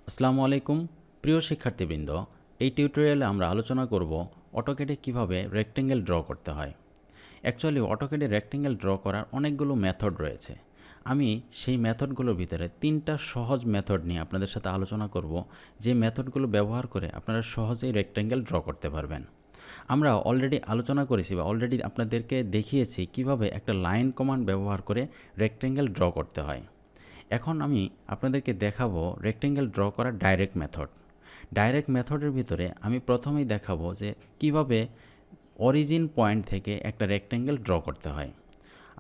আসসালামু আলাইকুম প্রিয় শিক্ষার্থীবৃন্দ, এই টিউটোরিয়ালে আমরা আলোচনা করব অটোক্যাডে কিভাবে রেক্টেঙ্গেল ড্র করতে হয়। অ্যাকচুয়ালি অটোক্যাডে রেক্টেঙ্গেল ড্র করার অনেকগুলো মেথড রয়েছে। আমি সেই মেথডগুলোর ভিতরে 3টা সহজ মেথড নিয়ে আপনাদের সাথে আলোচনা করব, যে মেথডগুলো ব্যবহার করে আপনারা সহজেই রেক্টেঙ্গেল ড্র করতে পারবেন। আমরা অলরেডি আলোচনা করেছি বা অলরেডি আপনাদেরকে দেখিয়েছি কিভাবে একটা লাইন কমান্ড ব্যবহার করে রেক্টেঙ্গেল ড্র করতে হয়। এখন আমি আপনাদেরকে দেখাবো রেক্টেঙ্গেল ড্র করার ডাইরেক্ট মেথড। ডাইরেক্ট মেথডের ভিতরে আমি প্রথমেই দেখাবো যে কিভাবে অরিজিন পয়েন্ট থেকে একটা রেক্টেঙ্গেল ড্র করতে হয়।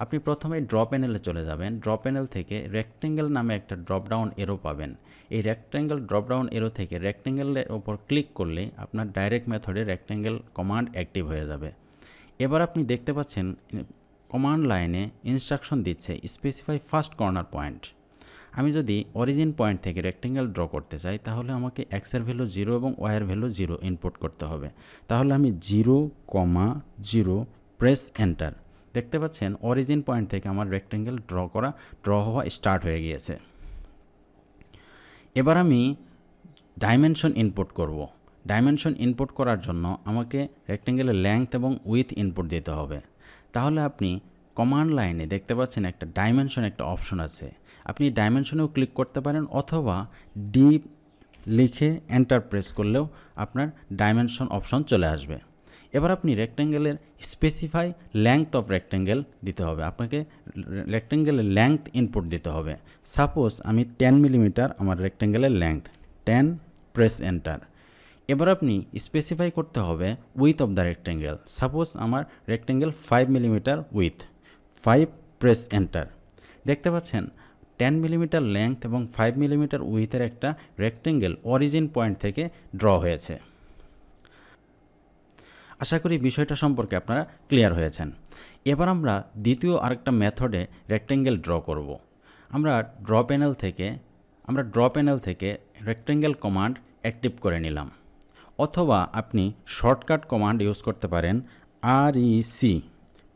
আপনি প্রথমে ড্র প্যানেলে চলে যাবেন। ড্র প্যানেল থেকে রেক্টেঙ্গেল নামে একটা ড্রপডাউন এরো পাবেন। এই রেক্টেঙ্গেল ড্রপডাউন এরো থেকে রেক্টেঙ্গেলের ওপর ক্লিক করলে আপনার ডাইরেক্ট মেথডে রেক্টেঙ্গেল কমান্ড অ্যাক্টিভ হয়ে যাবে। এবার আপনি দেখতে পাচ্ছেন কমান্ড লাইনে ইনস্ট্রাকশন দিচ্ছে স্পেসিফাই ফার্স্ট কর্নার পয়েন্ট। আমি যদি অরিজিন পয়েন্ট থেকে রেক্টেঙ্গেল ড্র করতে চাই তাহলে আমাকে এক্সের ভ্যালু 0 এবং ওয়াইয়ের ভ্যালু 0 ইনপুট করতে হবে। তাহলে আমি 0,0 প্রেস এন্টার। দেখতে পাচ্ছেন অরিজিন পয়েন্ট থেকে আমার রেক্টেঙ্গেল ড্র হওয়া স্টার্ট হয়ে গিয়েছে। এবার আমি ডাইমেনশন ইনপুট করব। ডাইমেনশন ইনপুট করার জন্য আমাকে রেক্টেঙ্গেলের লেংথ এবং উইথ ইনপুট দিতে হবে। তাহলে আপনি কমান্ড লাইনে দেখতে পাচ্ছেন একটা ডাইমেনশন একটা অপশন আছে। আপনি ডাইমেনশনেও ক্লিক করতে পারেন অথবা ডি লিখে এন্টার প্রেস করলেও আপনার ডাইমেনশন অপশন চলে আসবে। এবার আপনি রেক্টেঙ্গেলের স্পেসিফাই লেংথ অফ রেক্টেঙ্গেল দিতে হবে। আপনাকে রেক্টেঙ্গেলের লেংথ ইনপুট দিতে হবে। সাপোজ আমি 10 মিলিমিটার আমার রেক্টেঙ্গেলের লেংথ, 10 প্রেস এন্টার। এবার আপনি স্পেসিফাই করতে হবে width of the rectangle. Suppose আমার rectangle 5 millimetre width, 5 press enter. দেখতে পাচ্ছেন 10 মিলিমিটার লেংথ এবং 5 মিলিমিটার উইথের একটা রেক্টেঙ্গেল অরিজিন পয়েন্ট থেকে ড্র হয়েছে। আশা করি বিষয়টা সম্পর্কে আপনারা ক্লিয়ার হয়েছেন। এবার আমরা দ্বিতীয় আরেকটা মেথডে রেক্টেঙ্গেল ড্র করব। আমরা ড্র প্যানেল থেকে রেক্টেঙ্গেল কমান্ড অ্যাক্টিভ করে নিলাম, অথবা আপনি শর্টকাট কমান্ড ইউজ করতে পারেন REC,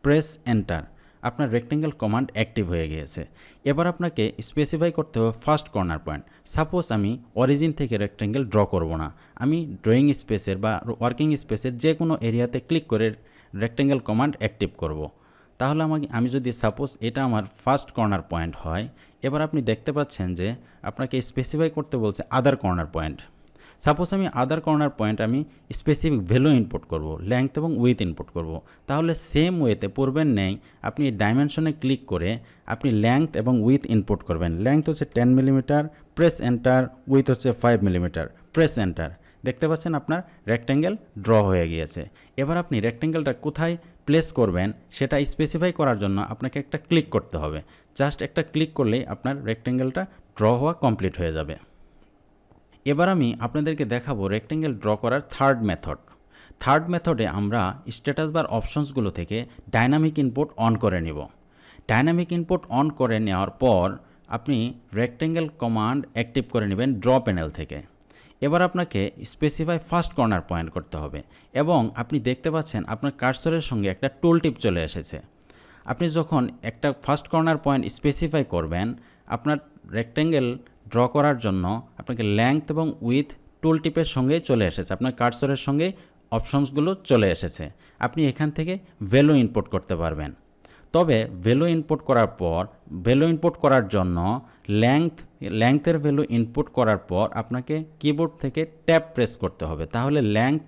প্রেস এন্টার। আপনার রেক্টেঙ্গেল কমান্ড অ্যাক্টিভ হয়ে গিয়েছে। এবার আপনাকে স্পেসিফাই করতে হবে ফার্স্ট কর্নার পয়েন্ট। সাপোজ আমি অরিজিন থেকে রেক্টেঙ্গেল ড্র করব না, আমি ড্রয়িং স্পেসের বা ওয়ার্কিং স্পেসের যে কোনো এরিয়াতে ক্লিক করে রেক্টেঙ্গেল কমান্ড অ্যাক্টিভ করব। তাহলে আমি যদি সাপোজ এটা আমার ফার্স্ট কর্নার পয়েন্ট হয়, এবার আপনি দেখতে পাচ্ছেন যে আপনাকে স্পেসিফাই করতে বলছে আদার কর্নার পয়েন্ট। সাপোজ আমি আদার কর্নার পয়েন্ট আমি স্পেসিফিক ভ্যালু ইনপুট করব, লেংথ এবং উইথ ইনপুট করব। তাহলে সেম ওয়েতে পূর্বের নেই আপনি ডাইমেনশনে ক্লিক করে আপনি লেংথ এবং উইথ ইনপুট করবেন। লেংথ হচ্ছে 10 মিলিমিটার, প্রেস এন্টার। উইথ হচ্ছে 5 মিলিমিটার, প্রেস এন্টার। দেখতে পাচ্ছেন আপনার রেক্টেঙ্গেল ড্র হয়ে গিয়েছে। এবার আপনি রেক্টেঙ্গেলটা কোথায় প্লেস করবেন সেটা স্পেসিফাই করার জন্য আপনাকে একটা ক্লিক করতে হবে। জাস্ট একটা ক্লিক করলেই আপনার রেক্টেঙ্গেলটা ড্র হওয়া কমপ্লিট হয়ে যাবে। এবার আমি আপনাদেরকে দেখাবো রেক্টেঙ্গেল ড্র করার থার্ড মেথডে আমরা স্ট্যাটাস বার অপশনসগুলো থেকে ডাইনামিক ইনপুট অন করে নিব। ডাইনামিক ইনপুট অন করে নেওয়ার পর আপনি রেক্টেঙ্গেল কমান্ড অ্যাক্টিভ করে নেবেন ড্র প্যানেল থেকে। এবার আপনাকে স্পেসিফাই ফার্স্ট কর্নার পয়েন্ট করতে হবে এবং আপনি দেখতে পাচ্ছেন আপনার কার্সরের সঙ্গে একটা টুল টিপ চলে এসেছে। আপনি যখন একটা ফার্স্ট কর্নার পয়েন্ট স্পেসিফাই করবেন, আপনার রেক্টেঙ্গেল ড্র করার জন্য আপনাকে লেংথ এবং উইথ টুল টিপের সঙ্গে চলে এসেছে, আপনার কার্সরের সঙ্গে অপশনসগুলো চলে এসেছে। আপনি এখান থেকে ভ্যালু ইনপুট করতে পারবেন। তবে ভ্যালু ইনপুট করার জন্য লেংথের ভ্যালু ইনপুট করার পর আপনাকে কিবোর্ড থেকে ট্যাব প্রেস করতে হবে। তাহলে লেংথ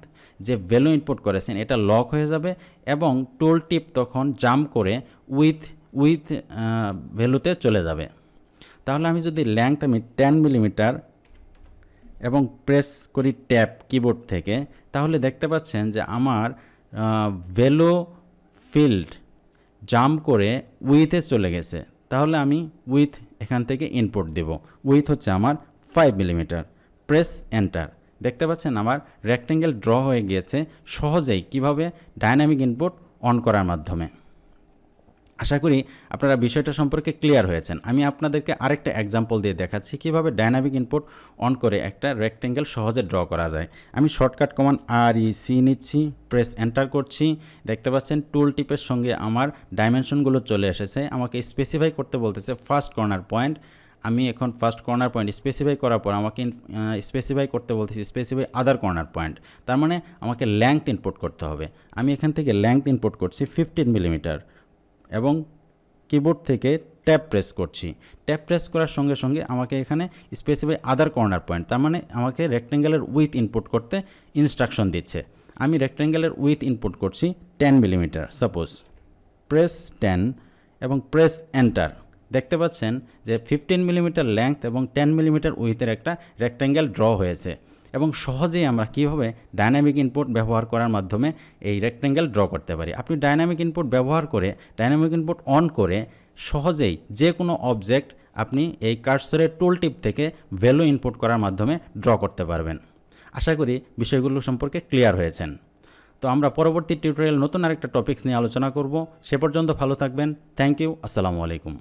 যে ভ্যালু ইনপুট করেছেন এটা লক হয়ে যাবে এবং টুল টিপ তখন জাম্প করে উইথ ভ্যালুতে চলে যাবে। তাহলে আমি যদি লেংথ আমি 10 মিলিমিটার এবং প্রেস করি ট্যাব কিবোর্ড থেকে, তাহলে দেখতে পাচ্ছেন যে আমার ভ্যালু ফিল্ড জাম্প করে উইথে চলে গেছে। তাহলে আমি উইথ এখান থেকে ইনপুট দেব। উইথ হচ্ছে আমার 5 মিলিমিটার, প্রেস এন্টার। দেখতে পাচ্ছেন আমার রেক্টেঙ্গেল ড্র হয়ে গিয়েছে সহজেই কিভাবে ডাইনামিক ইনপুট অন করার মাধ্যমে। আশা করি আপনারা বিষয়টা সম্পর্কে ক্লিয়ার হয়েছেন। আমি আপনাদেরকে আরেকটা এক্সাম্পল দিয়ে দেখাচ্ছি কিভাবে ডাইনামিক ইনপুট অন করে একটা রেক্টেঙ্গেল সহজে ড্র করা যায়। আমি শর্টকাট কমান্ড REC নিচ্ছি, প্রেস এন্টার করছি। দেখতে পাচ্ছেন টুল টিপের সঙ্গে আমার ডাইমেনশনগুলো চলে এসেছে। আমাকে স্পেসিফাই করতে বলতেছে ফার্স্ট কর্নার পয়েন্ট। আমি এখন ফার্স্ট কর্নার পয়েন্ট স্পেসিফাই করার পর আমাকে স্পেসিফাই করতে বলতেছি স্পেসিফাই আদার কর্নার পয়েন্ট, তার মানে আমাকে লেংথ ইনপুট করতে হবে। আমি এখান থেকে লেংথ ইনপুট করছি 15 মিলিমিটার এবং কিবোর্ড থেকে ট্যাব প্রেস করছি। ট্যাব প্রেস করার সঙ্গে সঙ্গে আমাকে এখানে স্পেসিফাই আদার কর্নার পয়েন্ট, তার মানে আমাকে রেক্ট্যাঙ্গেলের উইথ ইনপুট করতে ইনস্ট্রাকশন দিচ্ছে। আমি রেক্ট্যাঙ্গেলের উইথ ইনপুট করছি 10 মিলিমিটার সাপোজ, প্রেস 10 এবং প্রেস এন্টার। দেখতে পাচ্ছেন যে 15 মিলিমিটার লেংথ এবং 10 মিলিমিটার উইথের একটা রেক্ট্যাঙ্গেল ড্র হয়েছে এবং সহজেই আমরা কীভাবে ডাইনামিক ইনপুট ব্যবহার করার মাধ্যমে এই রেক্ট্যাঙ্গেল ড্র করতে পারি। আপনি ডাইনামিক ইনপুট ব্যবহার করে ডাইনামিক ইনপুট অন করে সহজেই যে কোনো অবজেক্ট আপনি এই কার্সরের টুল টিপ থেকে ভ্যালু ইনপুট করার মাধ্যমে ড্র করতে পারবেন। আশা করি বিষয়গুলো সম্পর্কে ক্লিয়ার হয়েছেন। তো আমরা পরবর্তী টিউটোরিয়াল নতুন আরেকটা টপিকস নিয়ে আলোচনা করব। সে পর্যন্ত ভালো থাকবেন। Thank you. আসসালামু আলাইকুম।